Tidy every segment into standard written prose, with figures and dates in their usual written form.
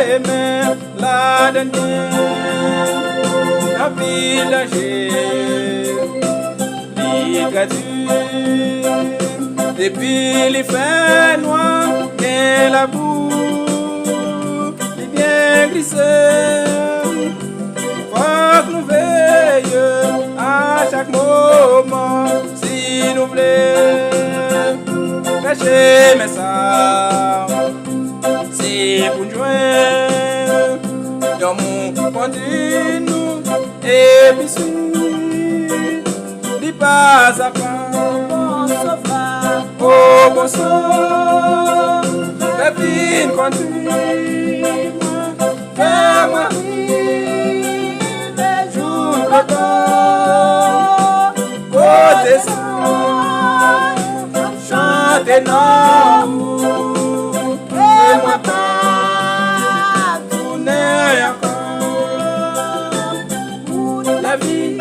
chemin la dernière, la villager, littérature, depuis les fins noirs et la boue, les bien glissés, faut que nous veillions à chaque moment, si nous voulons cacher mes ça. C'est pour joindre dans mon continu et puis suivre du pas à pas au bon sort la vie continue fais-moi rire jour le corps côté ça chante non moi pas tourner encore la vie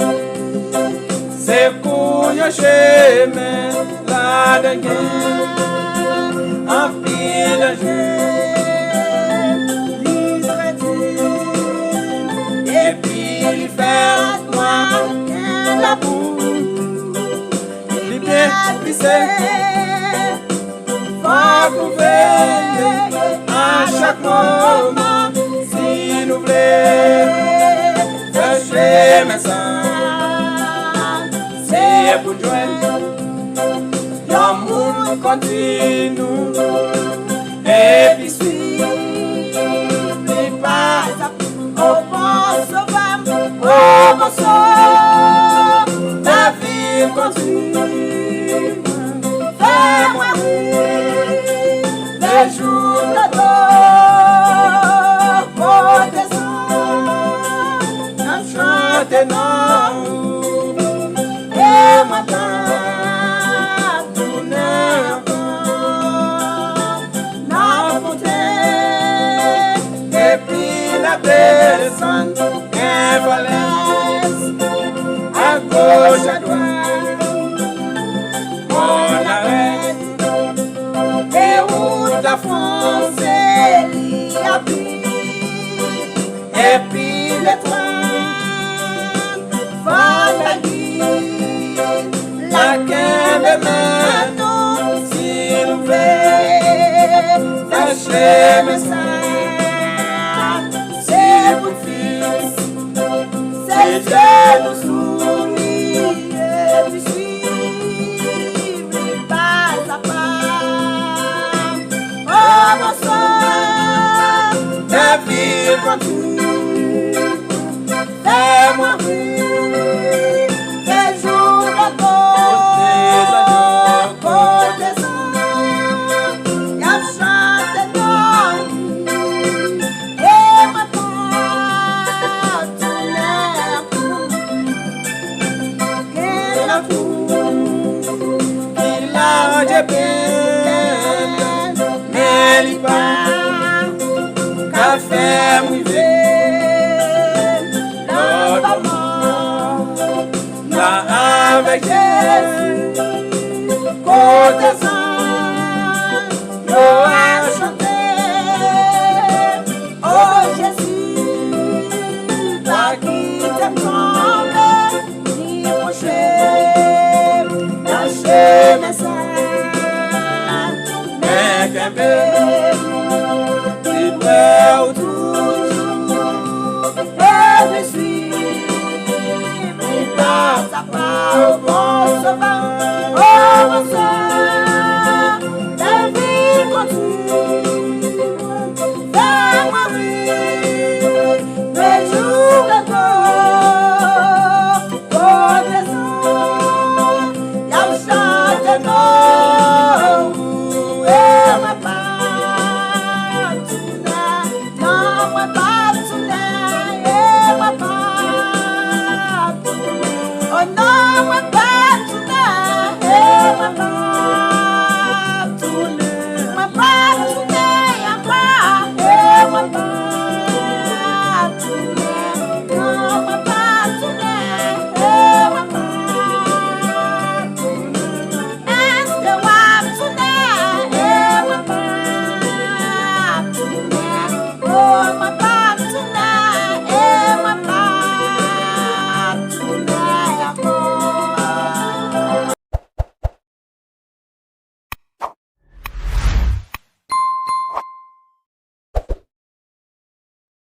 c'est pour un chemin la dernière en et puis faire moi la boue les bien glissés faut qu'on veille à chaque moment si nous voulons cacher mes sangs c'est pour joindre l'amour continue et puis suivre les pas au bon sort la vie continue fais-moi rire les jours de dehors pour descendre chanter non et maintenant tourner encore non monter et puis la descente et falaise à gauche à droite on arrête et route à France et puis les trains vont la guide laquelle maintenant s'il vous plaît lâchez mes sacs c'est votre fils c'est Dieu nous sourit et puis suivre pas à pas oh mon sang la vie continue fais-moi rire les jours encore côté ça y'a chanté non et maintenant tourner la cour il a de peine mais il part café mouillé là avec Jésus côté ça nous a chanté oh Jésus toi qui t'aimes trembler ni procher lâcher mes sacs mais qu'un bébé il pleure toujours et je suis pas à part